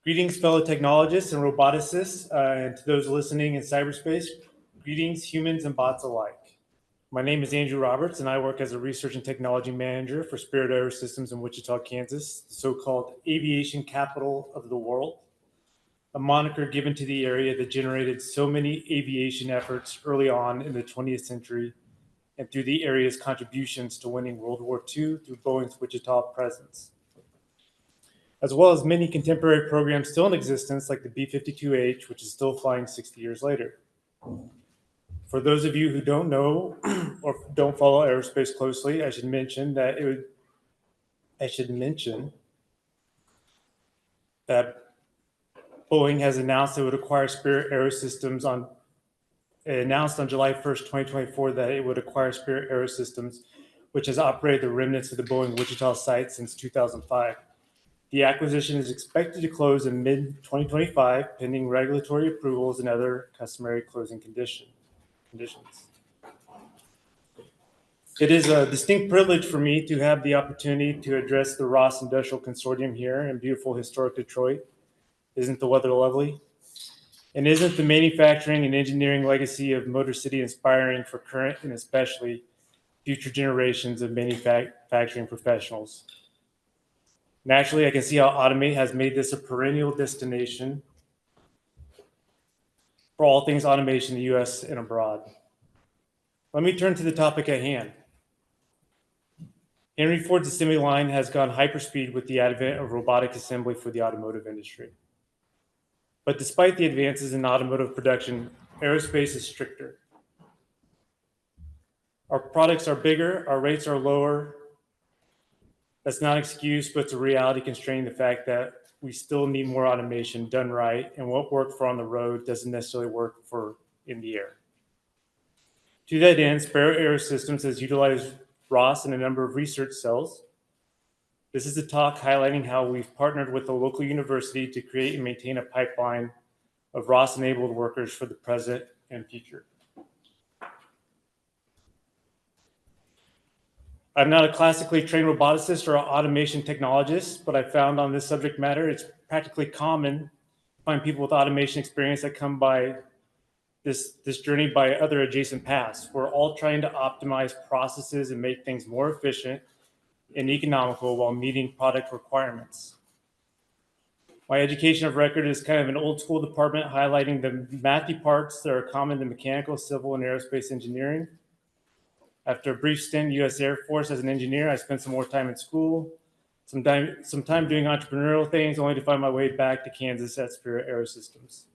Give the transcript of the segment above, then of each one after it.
Greetings, fellow technologists and roboticists, and to those listening in cyberspace. Greetings, humans and bots alike. My name is Andrew Roberts, and I work as a research and technology manager for Spirit AeroSystems in Wichita, Kansas, the so-called aviation capital of the world, a moniker given to the area that generated so many aviation efforts early on in the 20th century and through the area's contributions to winning World War II through Boeing's Wichita presence, as well as many contemporary programs still in existence like the B-52H, which is still flying 60 years later. For those of you who don't know or don't follow aerospace closely, I should mention that Boeing has announced it would acquire Spirit AeroSystems announced on July 1st, 2024 that it would acquire Spirit AeroSystems, which has operated the remnants of the Boeing Wichita site since 2005. The acquisition is expected to close in mid-2025, pending regulatory approvals and other customary closing conditions. It is a distinct privilege for me to have the opportunity to address the ROS Industrial Consortium here in beautiful historic Detroit. Isn't the weather lovely? And isn't the manufacturing and engineering legacy of Motor City inspiring for current and especially future generations of manufacturing professionals? Naturally, I can see how Automate has made this a perennial destination for all things automation in the US and abroad. Let me turn to the topic at hand. Henry Ford's assembly line has gone hyperspeed with the advent of robotic assembly for the automotive industry. But despite the advances in automotive production, aerospace is stricter. Our products are bigger, our rates are lower. That's not an excuse, but it's a reality constraining the fact that we still need more automation done right, and what worked for on the road doesn't necessarily work for in the air. To that end, Spirit AeroSystems has utilized ROS in a number of research cells. This is a talk highlighting how we've partnered with a local university to create and maintain a pipeline of ROS-enabled workers for the present and future. I'm not a classically trained roboticist or automation technologist, but I found on this subject matter, it's practically common to find people with automation experience that come by this journey by other adjacent paths. We're all trying to optimize processes and make things more efficient and economical while meeting product requirements. My education of record is kind of an old school department highlighting the mathy parts that are common to mechanical, civil, and aerospace engineering. After a brief stint in the U.S. Air Force as an engineer, I spent some more time in school, some time doing entrepreneurial things, only to find my way back to Kansas at Spirit AeroSystems.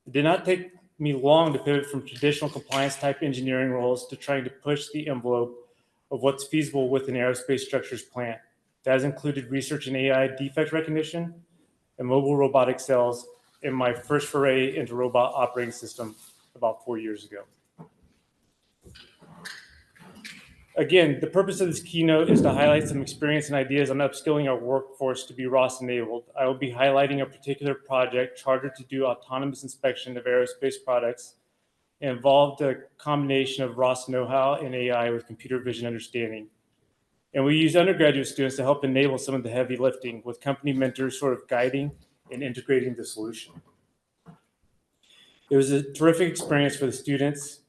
It did not take me long to pivot from traditional compliance-type engineering roles to trying to push the envelope of what's feasible with an aerospace structures plant. That has included research in AI defect recognition and mobile robotic cells in my first foray into robot operating system about 4 years ago. Again, the purpose of this keynote is to highlight some experience and ideas on upskilling our workforce to be ROS-enabled. I will be highlighting a particular project chartered to do autonomous inspection of aerospace products and involved a combination of ROS know-how and AI with computer vision understanding. And we use undergraduate students to help enable some of the heavy lifting, with company mentors sort of guiding and integrating the solution. It was a terrific experience for the students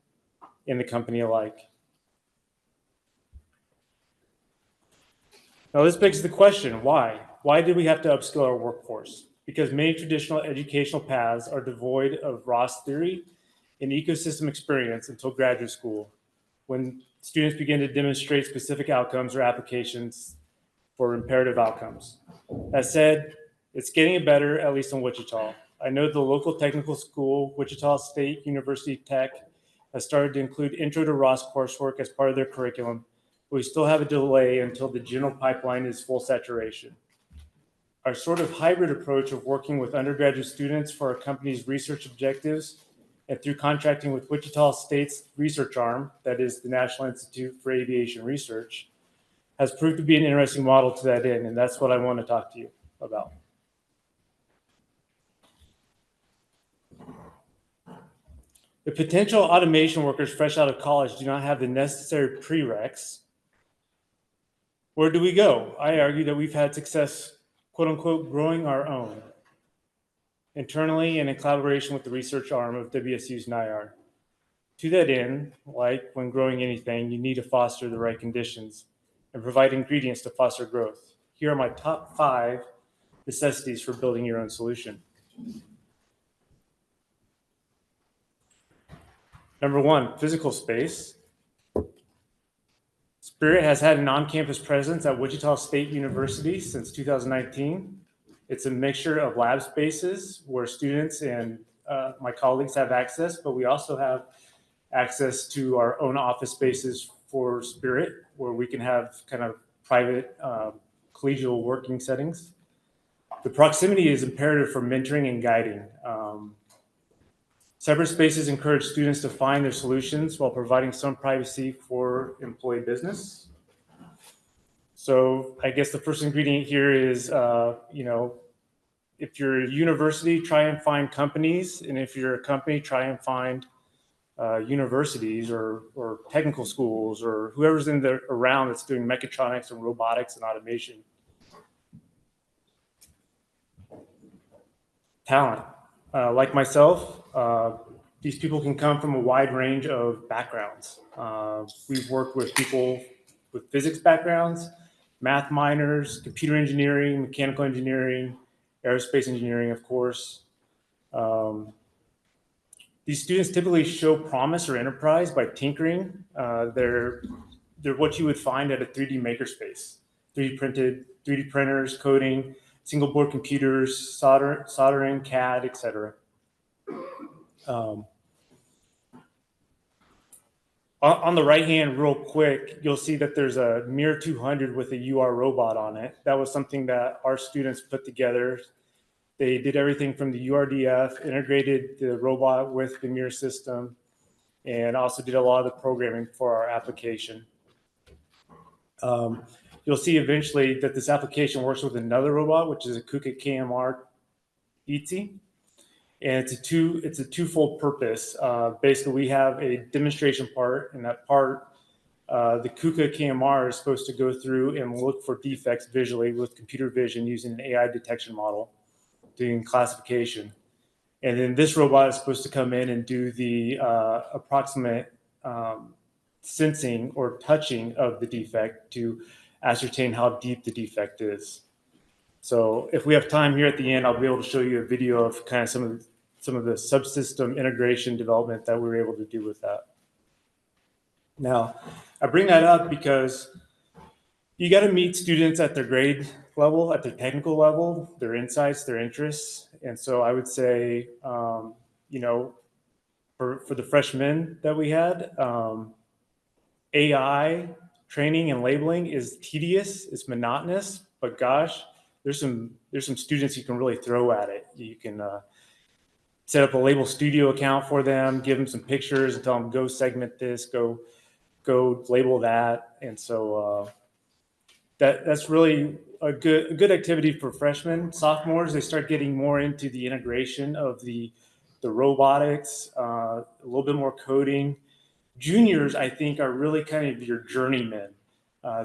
and the company alike. Now, this begs the question, why? Why did we have to upskill our workforce? Because many traditional educational paths are devoid of ROS theory and ecosystem experience until graduate school, when students begin to demonstrate specific outcomes or applications for imperative outcomes. That said, it's getting better, at least in Wichita. I know the local technical school, Wichita State University Tech, has started to include Intro to ROS coursework as part of their curriculum. We still have a delay until the general pipeline is full saturation. Our sort of hybrid approach of working with undergraduate students for our company's research objectives and through contracting with Wichita State's research arm, that is the National Institute for Aviation Research, has proved to be an interesting model to that end, and that's what I want to talk to you about. The potential automation workers fresh out of college do not have the necessary prereqs. Where do we go? I argue that we've had success, quote unquote, growing our own. internally and in collaboration with the research arm of WSU's NIAR. To that end, like when growing anything, you need to foster the right conditions and provide ingredients to foster growth. Here are my top 5 necessities for building your own solution. Number 1, physical space. Spirit has had an on-campus presence at Wichita State University since 2019. It's a mixture of lab spaces where students and my colleagues have access, but we also have access to our own office spaces for Spirit, where we can have kind of private collegial working settings. The proximity is imperative for mentoring and guiding. Cyberspaces encourage students to find their solutions while providing some privacy for employee business. So I guess the first ingredient here is, if you're a university, try and find companies. And if you're a company, try and find universities or technical schools or whoever's around that's doing mechatronics and robotics and automation. Talent. Like myself, these people can come from a wide range of backgrounds. We've worked with people with physics backgrounds, math minors, computer engineering, mechanical engineering, aerospace engineering, of course. These students typically show promise or enterprise by tinkering. They're what you would find at a 3D makerspace, 3D printers, coding, single board computers, soldering, CAD, etc. On the right hand, real quick, you'll see that there's a Mir 200 with a UR robot on it. That was something that our students put together. They did everything from the URDF, integrated the robot with the Mir system, and also did a lot of the programming for our application. You'll see eventually that this application works with another robot, which is a KUKA KMR ETSI. And it's a twofold purpose. Basically, we have a demonstration part, and that part, the KUKA KMR is supposed to go through and look for defects visually with computer vision using an AI detection model, doing classification. And then this robot is supposed to come in and do the approximate sensing or touching of the defect to ascertain how deep the defect is. So if we have time here at the end, I'll be able to show you a video of kind of some of the subsystem integration development that we were able to do with that. Now, I bring that up because you got to meet students at their grade level, at their technical level, their insights, their interests. And so I would say, for the freshmen that we had, AI training and labeling is tedious, it's monotonous, but gosh, there's some students you can really throw at it. You can set up a Label Studio account for them, give them some pictures and tell them, go segment this, go label that. And so that's really a good activity for freshmen. Sophomores, they start getting more into the integration of the robotics, a little bit more coding. Juniors, I think, are really kind of your journeymen.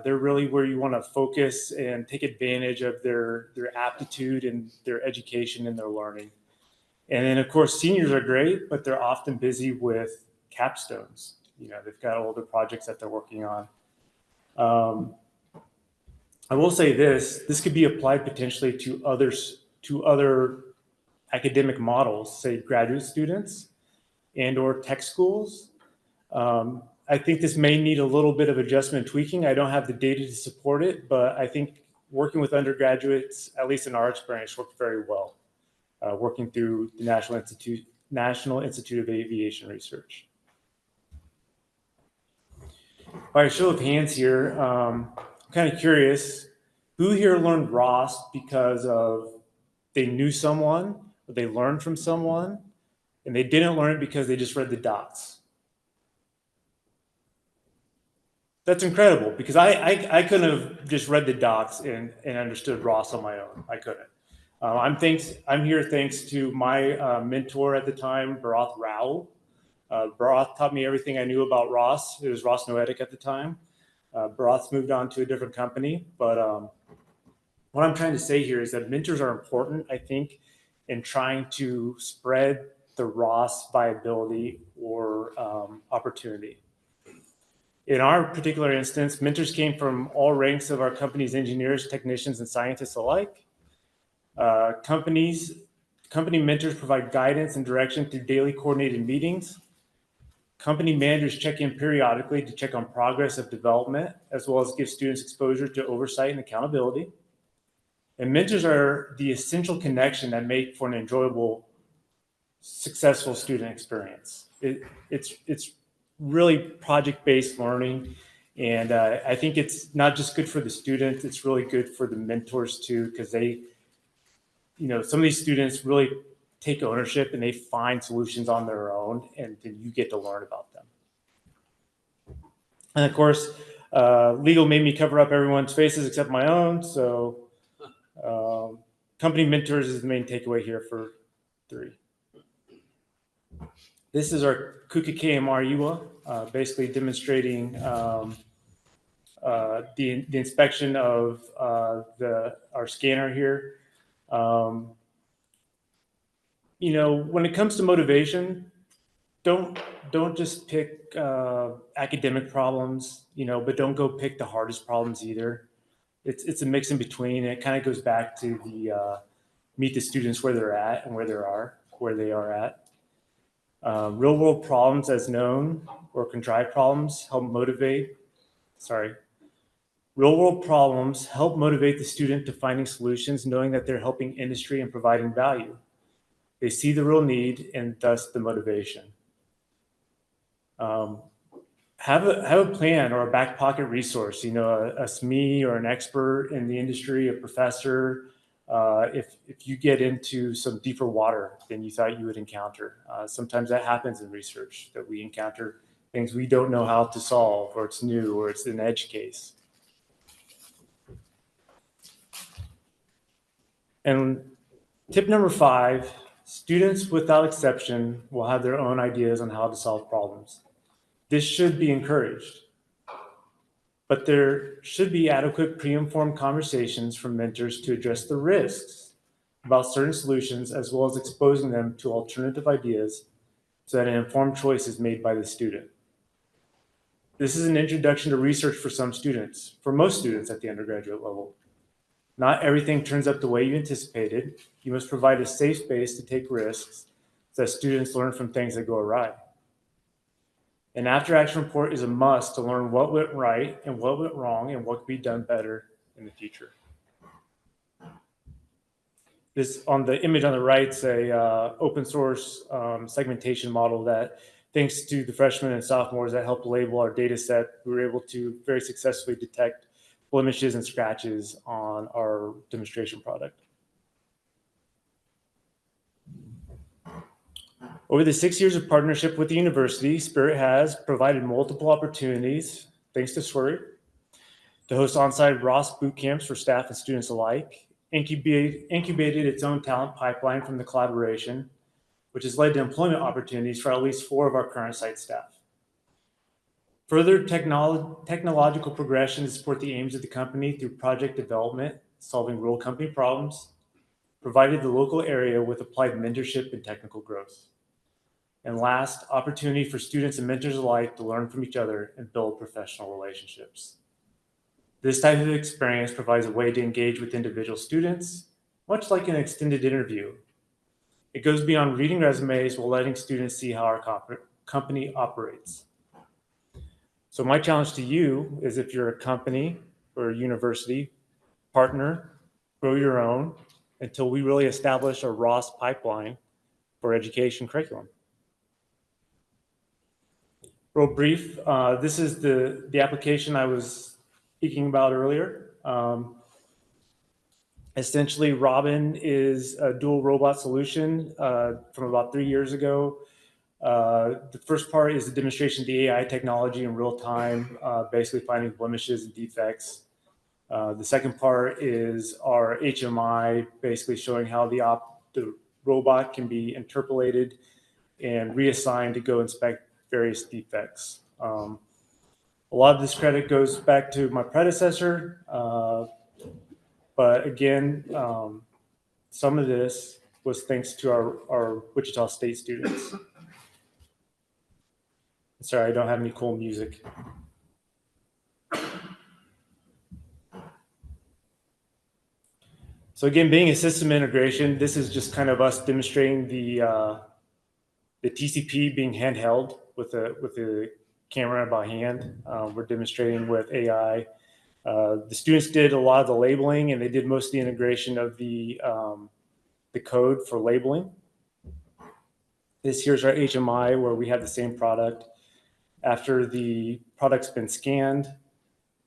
They're really where you want to focus and take advantage of their aptitude and their education and their learning. And then, of course, seniors are great, but they're often busy with capstones. They've got older projects that they're working on. I will say this could be applied potentially to other academic models, say graduate students and or tech schools. I think this may need a little bit of adjustment and tweaking. I don't have the data to support it, but I think working with undergraduates, at least in our experience, worked very well, working through the National Institute of Aviation Research. By a show of hands here, I'm kind of curious, who here learned ROS because of they knew someone, or they learned from someone, and they didn't learn it because they just read the dots? That's incredible, because I couldn't have just read the docs and understood ROS on my own. I couldn't. I'm here thanks to my mentor at the time, Bharath Rao. Bharath taught me everything I knew about ROS. It was ROS Noetic at the time. Bharath's moved on to a different company. But what I'm trying to say here is that mentors are important, I think, in trying to spread the ROS viability or opportunity. In our particular instance, mentors came from all ranks of our company's engineers, technicians, and scientists alike. Company mentors provide guidance and direction through daily coordinated meetings. Company managers check in periodically to check on progress of development, as well as give students exposure to oversight and accountability. And mentors are the essential connection that make for an enjoyable, successful student experience. It's really project-based learning. And I think it's not just good for the students, it's really good for the mentors too, because they, some of these students really take ownership and they find solutions on their own, and then you get to learn about them. And of course, legal made me cover up everyone's faces except my own. So company mentors is the main takeaway here for 3. This is our KUKA KMR UA, basically demonstrating the inspection of our scanner here. When it comes to motivation, don't just pick academic problems, but don't go pick the hardest problems either. It's a mix in between. It kind of goes back to the meet the students where they're at and where they are at. Real world problems, as known, or contrived problems, help motivate. Real world problems help motivate the student to finding solutions, knowing that they're helping industry and providing value. They see the real need and thus the motivation. Have a plan or a back pocket resource, a SME or an expert in the industry, a professor. If you get into some deeper water than you thought you would encounter, sometimes that happens in research, that we encounter things we don't know how to solve, or it's new, or it's an edge case. And tip number 5, students without exception will have their own ideas on how to solve problems. This should be encouraged, but there should be adequate pre-informed conversations from mentors to address the risks about certain solutions, as well as exposing them to alternative ideas so that an informed choice is made by the student. This is an introduction to research for some students, for most students at the undergraduate level. Not everything turns out the way you anticipated. You must provide a safe space to take risks so that students learn from things that go awry. An after-action report is a must to learn what went right and what went wrong and what could be done better in the future. This, on the image on the right, is a open source segmentation model that, thanks to the freshmen and sophomores that helped label our data set, we were able to very successfully detect blemishes and scratches on our demonstration product. Over the 6 years of partnership with the university, Spirit has provided multiple opportunities, thanks to Spirit, to host on-site ROS boot camps for staff and students alike, incubated its own talent pipeline from the collaboration, which has led to employment opportunities for at least 4 of our current site staff. Further technological progression to support the aims of the company through project development, solving real company problems, provided the local area with applied mentorship and technical growth. And last, opportunity for students and mentors alike to learn from each other and build professional relationships. This type of experience provides a way to engage with individual students, much like an extended interview. It goes beyond reading resumes while letting students see how our company operates. So my challenge to you is, if you're a company or a university, partner, grow your own until we really establish a ROS pipeline for education curriculum. Real brief, this is the application I was speaking about earlier. Essentially, Robin is a dual robot solution from about 3 years ago. The first part is the demonstration of the AI technology in real time, basically finding blemishes and defects. The second part is our HMI, basically showing how the robot can be interpolated and reassigned to go inspect various defects. A lot of this credit goes back to my predecessor, but again, some of this was thanks to our Wichita State students. Sorry, I don't have any cool music. So again, being a system integration, this is just kind of us demonstrating the TCP being handheld with a camera by hand. We're demonstrating with AI. The students did a lot of the labeling, and they did most of the integration of the code for labeling. This here's our HMI where we have the same product. After the product's been scanned,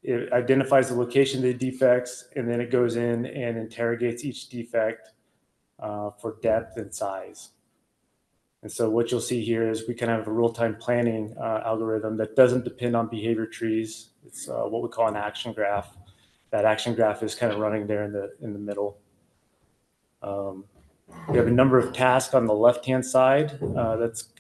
it identifies the location of the defects, and then it goes in and interrogates each defect for depth and size. And so what you'll see here is we kind of have a real-time planning algorithm that doesn't depend on behavior trees. It's what we call an action graph. That action graph is kind of running there in the middle. We have a number of tasks on the left-hand side. That's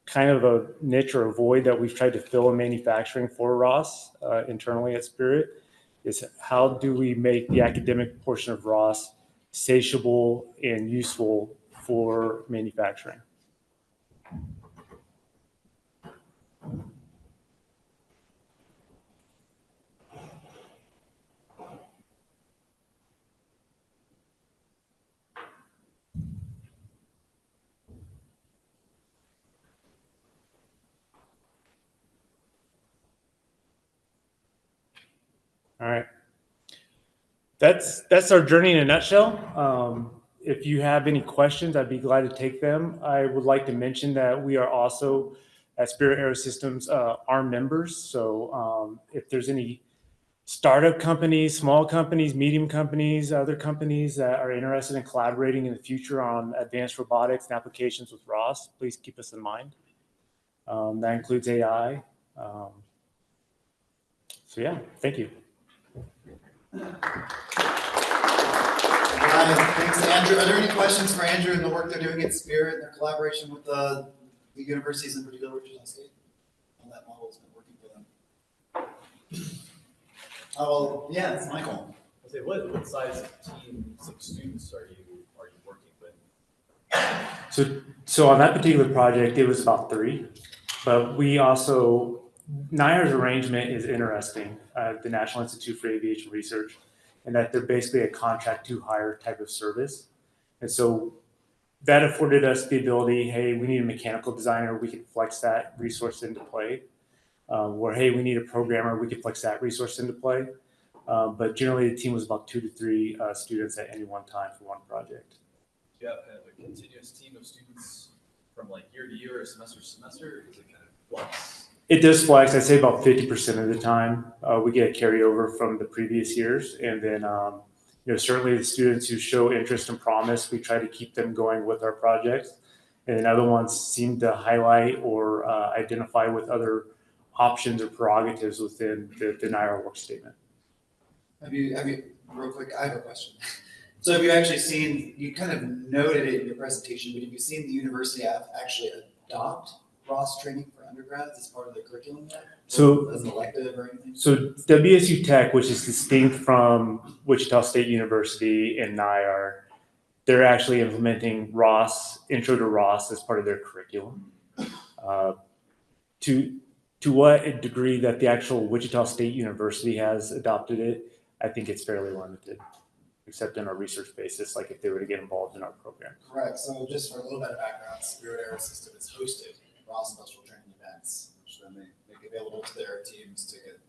kind of a niche or a void that we've tried to fill in manufacturing for ROS internally at Spirit, is how do we make the academic portion of ROS satiable and useful for manufacturing. All right. That's our journey in a nutshell. If you have any questions, I'd be glad to take them. I would like to mention that we are also at Spirit AeroSystems ARM members. So if there's any startup companies, small companies, medium companies, other companies that are interested in collaborating in the future on advanced robotics and applications with ROS, please keep us in mind. That includes AI. So yeah, thank you. Thanks, Andrew. Are there any questions for Andrew and the work they're doing at Spirit and their collaboration with the universities, in particular Wichita State? How that model has been working for them. Oh, well, yeah, it's Michael. I say, what size teams of students are you working with? So on that particular project, it was about 3, but we also, NIAR's arrangement is interesting, the National Institute for Aviation Research, and that they're basically a contract to hire type of service. And so that afforded us the ability, hey, we need a mechanical designer, we can flex that resource into play. Or hey, we need a programmer, we can flex that resource into play. But generally the team was about 2 to 3 students at any one time for one project. Do you have kind of a continuous team of students from like year to year or semester to semester, or does it kind of flux? It does flex. I'd say about 50% of the time we get a carryover from the previous years. And then, certainly the students who show interest and promise, we try to keep them going with our projects. And then other ones seem to highlight or identify with other options or prerogatives within the NIAR work statement. Have you, real quick, I have a question. So have you actually seen, you kind of noted it in your presentation, but have you seen the university actually adopt ROS training for undergrads as part of their curriculum yet? So as an elective or anything? So WSU Tech, which is distinct from Wichita State University and NIAR, they're actually implementing ROS, Intro to ROS, as part of their curriculum. To what degree that the actual Wichita State University has adopted it, I think it's fairly limited, except in our research basis, like if they were to get involved in our program. Correct. So just for a little bit of background, Spirit AeroSystems has hosted ROS industrial training events, which then they make available to their teams to get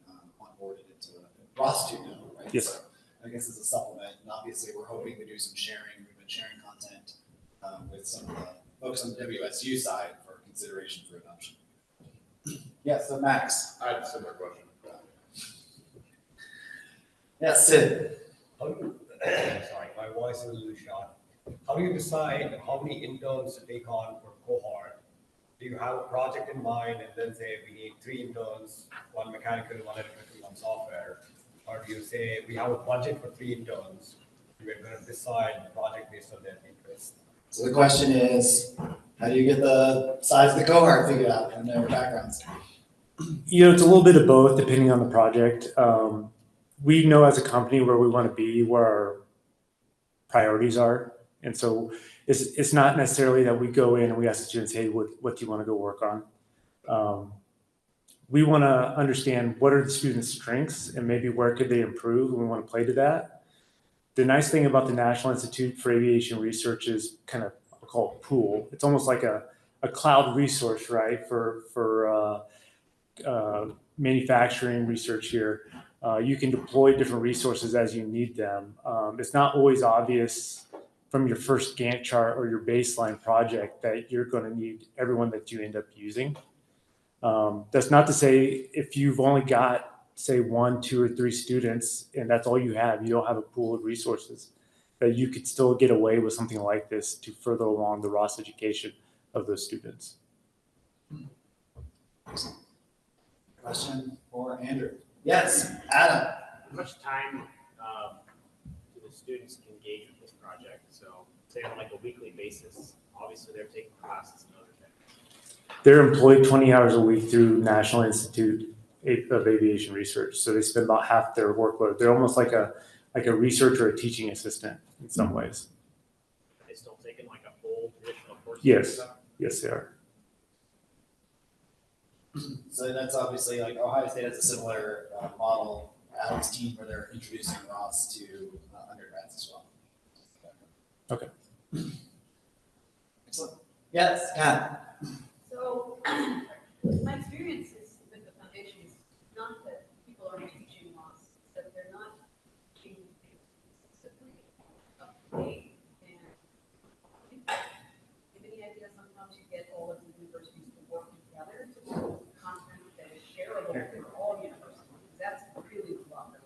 onboarded into ROS 2 now, right? Yes. So I guess as a supplement, and obviously we're hoping to do some sharing. We've been sharing content with some of the folks on the WSU side for consideration for adoption. Yeah, so Max. I have a similar question. Yeah, Sid. Sorry, my voice is a little short. How do you decide how many interns to take on per cohort? Do you have a project in mind and then say we need 3 interns, 1 mechanical, 1 electrical, 1 software? Or do you say we have a budget for 3 interns, we're going to decide the project based on their interest? So the question is, how do you get the size of the cohort figured out and their backgrounds? It's a little bit of both depending on the project. We know as a company where we want to be, where our priorities are. And so it's not necessarily that we go in and we ask the students, hey, what do you want to go work on? We want to understand what are the students' strengths and maybe where could they improve, and we want to play to that. The nice thing about the National Institute for Aviation Research is kind of, I'll call it pool. It's almost like a cloud resource, right, for manufacturing research here. You can deploy different resources as you need them. It's not always obvious from your first Gantt chart or your baseline project that you're going to need everyone that you end up using. That's not to say if you've only got, say, 1, 2, or 3 students and that's all you have, you don't have a pool of resources, that you could still get away with something like this to further along the ROS education of those students. Question for Andrew. Yes, Adam. How much time do the students engage with this project? So say on like a weekly basis, obviously they're taking classes and other things. They're employed 20 hours a week through National Institute of Aviation Research. So they spend about half their workload. They're almost like a researcher or a teaching assistant in some ways. Are they still taking like a full traditional course? Yes. Yes, they are. So that's obviously like Ohio State has a similar model, Adam's team, where they're introducing ROS to undergrads as well. Okay. Excellent. Yes, Kat. So my experience is with the foundation is not that people are teaching ROS, that they're not teaching specifically up to date. And do you have any idea sometimes you get all of the universities to work together to build content that is shareable for all universities? That's really the problem.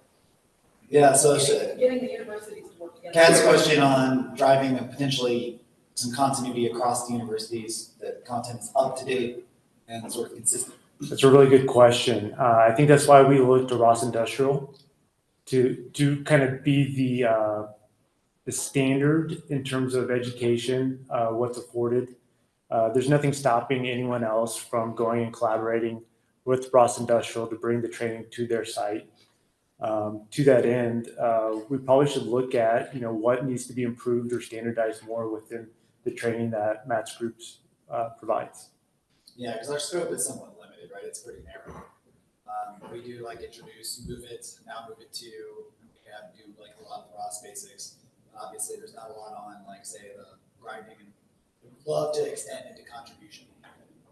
Yeah, so Getting the universities to work together. Kat's question on driving potentially some continuity across the universities, that content's up to date and sort of consistent. That's a really good question. I think that's why we looked to ROS Industrial to kind of be the standard in terms of education, what's afforded. There's nothing stopping anyone else from going and collaborating with ROS Industrial to bring the training to their site. To that end, we probably should look at, what needs to be improved or standardized more within the training that Matt's groups provides. Yeah, because our scope is somewhat limited, right? It's pretty narrow. We do like introduce, move it, now move it to, we have do like a lot of ROS basics. Obviously, there's not a lot on like say the grinding, and we'd love to extend into contribution.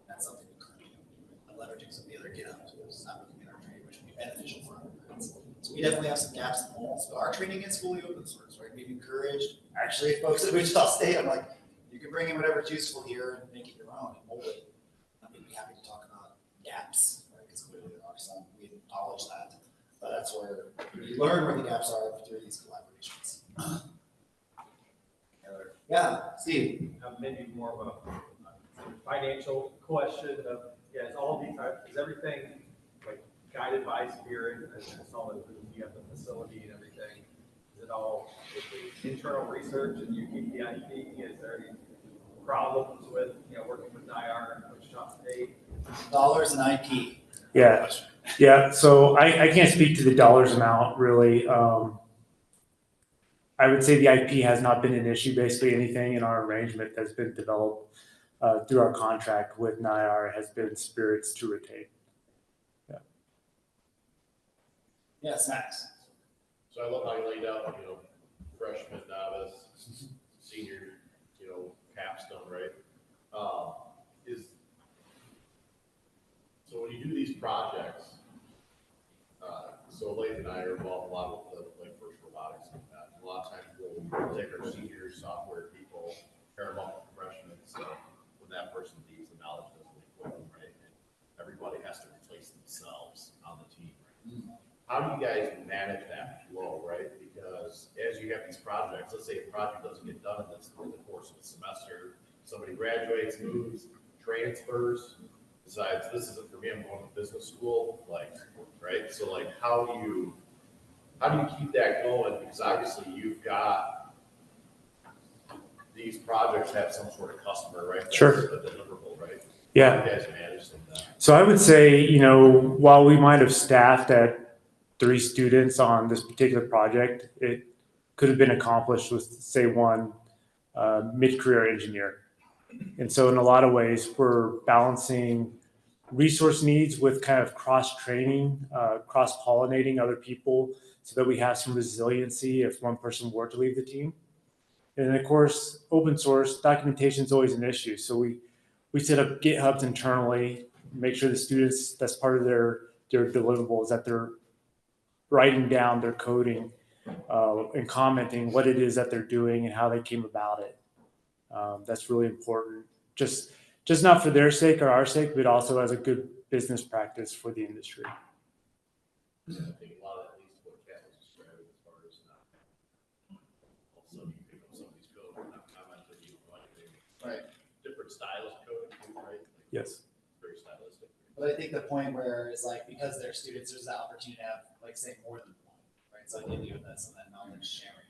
That's something we currently do. Leveraging some of the other GitHub tools, not looking at our training, which would be beneficial for our undergrads. So we definitely have some gaps and holes, but our training is fully open source, right? We've encouraged actually folks at Wichita State. I'm like, you can bring in whatever's useful here and make it your own and mold it. I'd be happy to talk about gaps, right? Because clearly there are some, we acknowledge that. But that's where we learn where the gaps are through these collaborations. Yeah, Steve. Maybe more of a financial question of, is all these, is everything like guided by Spirit? I saw that you have the facility and everything. Is it all internal research and you keep the IP? Is there any problems with, working with NIAR and Wichita State? Dollars and IP. Yeah. Yeah. So I can't speak to the dollars amount really. I would say the IP has not been an issue. Basically anything in our arrangement that's been developed through our contract with NIAR has been Spirit's to retain. Yeah. Yes, Max. So I love how you laid out, freshman, novice, senior, capstone, right? So when you do these projects, so Lathan and I are involved a lot with the first robotics and that. A lot of times we'll take our senior software people, pair them up with freshmen, so when that person leaves, the knowledge doesn't equip them, right? And everybody has to replace themselves on the team, right? How do you guys manage that flow, right? Because as you have these projects, let's say a project doesn't get done in the course of a semester, somebody graduates, moves, transfers, decides this isn't for me, I'm going to business school, right? So how do you keep that going? Because obviously you've got these projects have some sort of customer, right? That's Sure. a deliverable, right? Yeah. How do you guys manage that? So I would say, while we might have staffed at 3 students on this particular project, it could have been accomplished with, say, 1 mid-career engineer. And so in a lot of ways, we're balancing resource needs with kind of cross-training, cross-pollinating other people so that we have some resiliency if one person were to leave the team. And then of course, open source documentation is always an issue. So we set up GitHubs internally, make sure the students, that's part of their deliverables, that they're writing down their coding and commenting what it is that they're doing and how they came about it. That's really important. Just not for their sake or our sake, but also as a good business practice for the industry. I think a lot of at least what Kat was describing as far as not all of a sudden you pick up somebody's code and not commenting, you like Right. different styles of code too, right? Like, Yes. very stylistic. But I think the point where is like, because they're students, there's the opportunity to have, like, say, more than one, right? So I think you that's some of that knowledge sharing,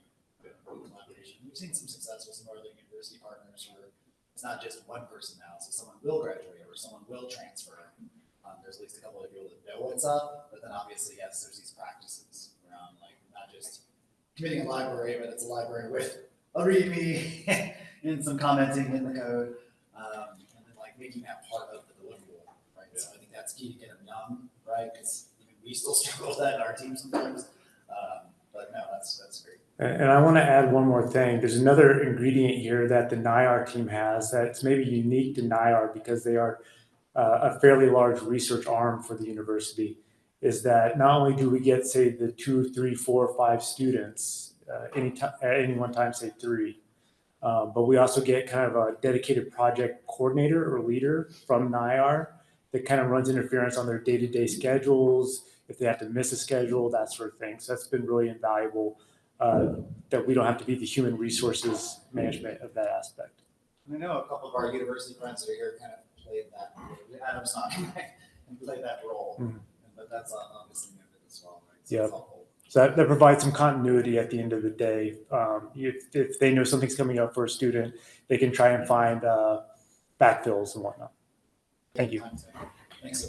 collaboration. We've seen some success with some other university partners where it's not just one person now, so someone will graduate or someone will transfer. There's at least a couple of people that know what's up, but then obviously, yes, there's these practices around like not just committing a library, but it's a library with a README and some commenting in the code, and then like making that part of the deliverable, right? So I think that's key to get them young, right? Because we still struggle with that in our team sometimes, but no, that's great. And I want to add one more thing. There's another ingredient here that the NIAR team has that's maybe unique to NIAR because they are a fairly large research arm for the university, is that not only do we get, say, the 2, 3, 4, 5 students at any one time, say 3, but we also get kind of a dedicated project coordinator or leader from NIAR that kind of runs interference on their day-to-day schedules, if they have to miss a schedule, that sort of thing. So that's been really invaluable, that we don't have to be the human resources management of that aspect. And I know a couple of our university friends that are here kind of played that role. Adam's not and played that role, but that's obviously new as well, right? So Yeah. it's all So that provides some continuity at the end of the day. If they know something's coming up for a student, they can try and find backfills and whatnot. Thank you. Thanks.